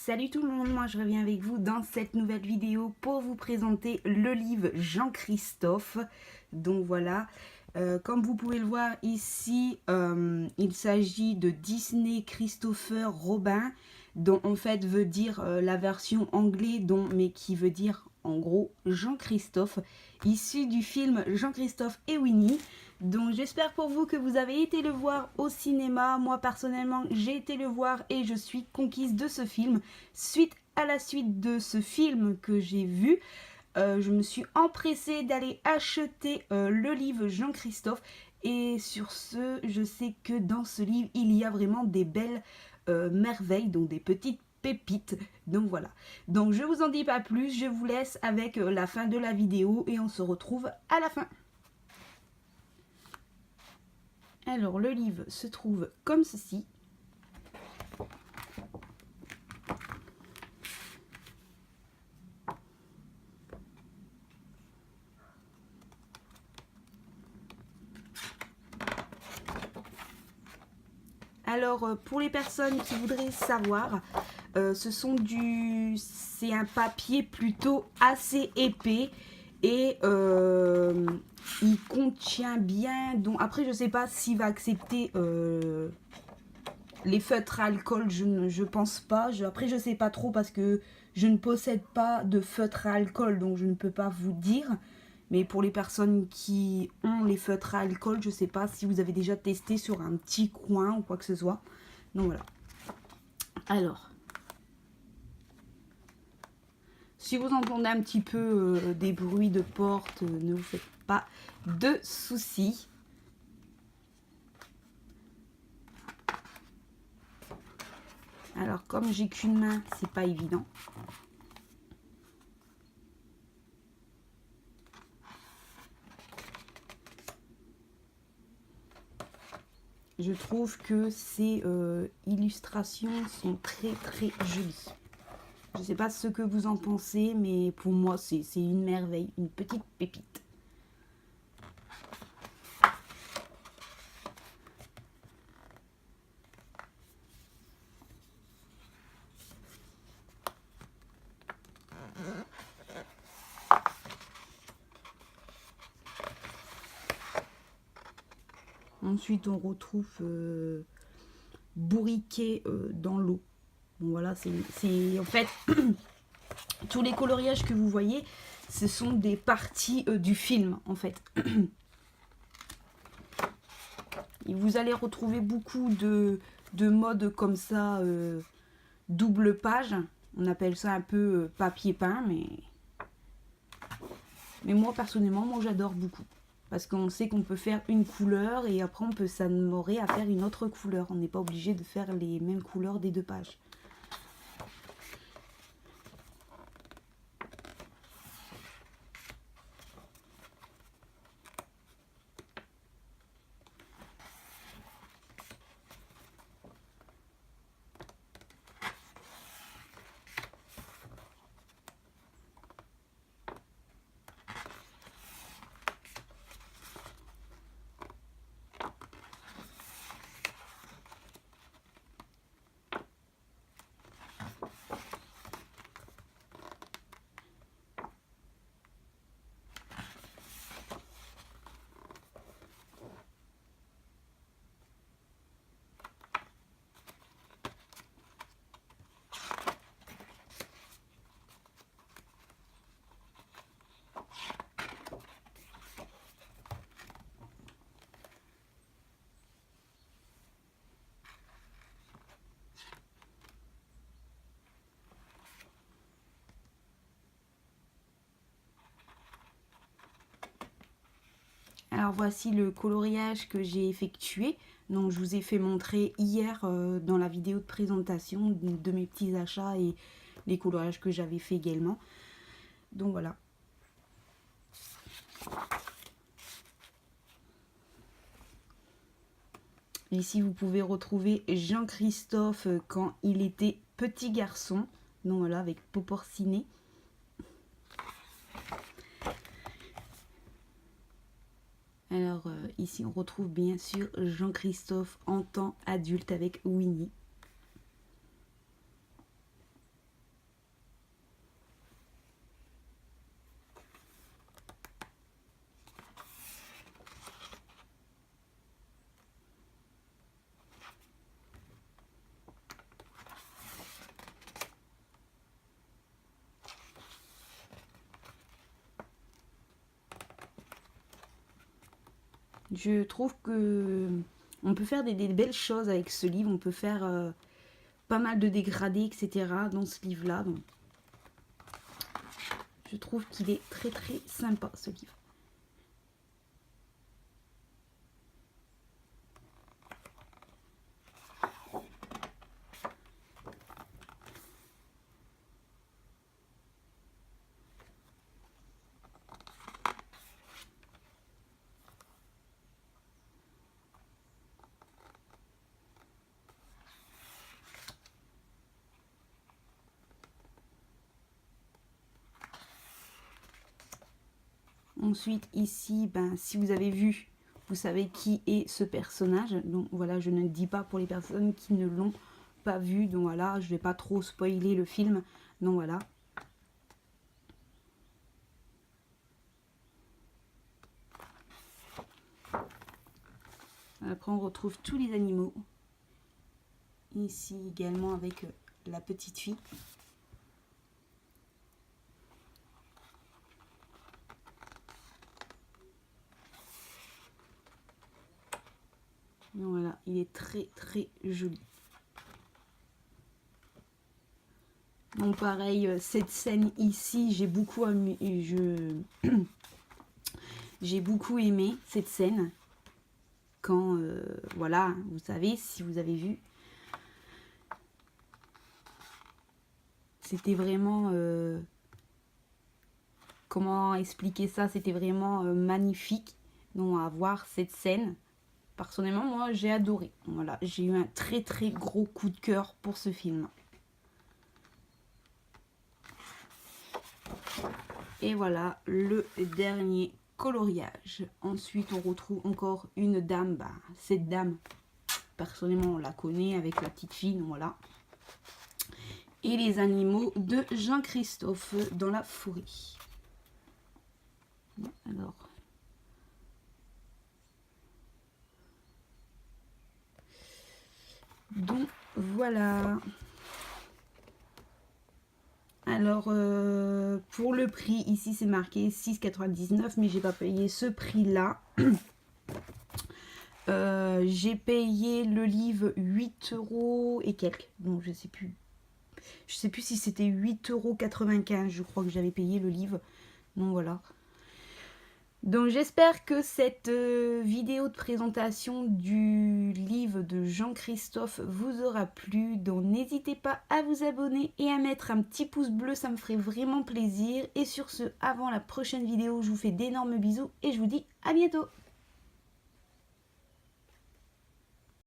Salut tout le monde, moi je reviens avec vous dans cette nouvelle vidéo pour vous présenter le livre Jean-Christophe. Donc voilà, comme vous pouvez le voir ici, il s'agit de Disney Christopher Robin, dont en fait veut dire la version anglaise, mais qui veut dire en gros Jean-Christophe, issu du film Jean-Christophe et Winnie. Donc j'espère pour vous que vous avez été le voir au cinéma. Moi personnellement j'ai été le voir et je suis conquise de ce film. Suite à la suite de ce film que j'ai vu, je me suis empressée d'aller acheter le livre Jean-Christophe. Et sur ce, je sais que dans ce livre il y a vraiment des belles merveilles, donc des petites pépites. Donc voilà, donc je vous en dis pas plus, je vous laisse avec la fin de la vidéo et on se retrouve à la fin. Alors le livre se trouve comme ceci. Alors pour les personnes qui voudraient savoir, c'est un papier plutôt assez épais et il contient bien. Donc après je sais pas s'il va accepter les feutres à alcool, je pense pas. Après je sais pas trop parce que je ne possède pas de feutre à alcool, donc je ne peux pas vous dire. Mais pour les personnes qui ont les feutres à alcool, je sais pas si vous avez déjà testé sur un petit coin ou quoi que ce soit. Donc voilà. Alors, si vous entendez un petit peu des bruits de porte, ne vous faites pas de soucis. Alors, comme j'ai qu'une main, c'est pas évident. Je trouve que ces illustrations sont très très jolies. Je ne sais pas ce que vous en pensez, mais pour moi, c'est une merveille, une petite pépite. Ensuite, on retrouve bourriquet dans l'eau. Bon, voilà, c'est en fait tous les coloriages que vous voyez, ce sont des parties du film en fait. Et vous allez retrouver beaucoup de modes comme ça, double page. On appelle ça un peu papier peint, mais moi personnellement, moi j'adore beaucoup. Parce qu'on sait qu'on peut faire une couleur et après on peut s'améliorer à faire une autre couleur. On n'est pas obligé de faire les mêmes couleurs des deux pages. Alors voici le coloriage que j'ai effectué. Donc je vous ai fait montrer hier dans la vidéo de présentation de mes petits achats et les coloriages que j'avais fait également. Donc voilà. Ici vous pouvez retrouver Jean-Christophe quand il était petit garçon. Donc voilà, avec peau porcinée. Alors ici on retrouve bien sûr Jean-Christophe en temps adulte avec Winnie. Je trouve que on peut faire des belles choses avec ce livre. On peut faire pas mal de dégradés, etc. dans ce livre-là. Donc, je trouve qu'il est très très sympa ce livre. Ensuite, ici, ben, si vous avez vu, vous savez qui est ce personnage. Donc voilà, je ne le dis pas pour les personnes qui ne l'ont pas vu. Donc voilà, je ne vais pas trop spoiler le film. Donc voilà. Après, on retrouve tous les animaux. Ici également avec la petite fille. Donc voilà, il est très très joli. Donc pareil, cette scène ici, j'ai beaucoup aimé cette scène. Quand, voilà, vous savez, si vous avez vu, c'était vraiment, comment expliquer ça, c'était vraiment magnifique. Donc à voir cette scène. Personnellement, moi, j'ai adoré. Voilà, j'ai eu un très très gros coup de cœur pour ce film. Et voilà le dernier coloriage. Ensuite, on retrouve encore une dame. Bah, cette dame, personnellement, on la connaît avec la petite fille. Donc voilà. Et les animaux de Jean-Christophe dans la forêt. Alors. Donc voilà. Alors pour le prix, ici c'est marqué 6,99 mais j'ai pas payé ce prix là. J'ai payé le livre 8 € et quelques. Donc je sais plus. Je sais plus si c'était 8,95 €, je crois que j'avais payé le livre. Donc voilà. Donc j'espère que cette vidéo de présentation du livre de Jean-Christophe vous aura plu. Donc n'hésitez pas à vous abonner et à mettre un petit pouce bleu, ça me ferait vraiment plaisir. Et sur ce, avant la prochaine vidéo, je vous fais d'énormes bisous et je vous dis à bientôt.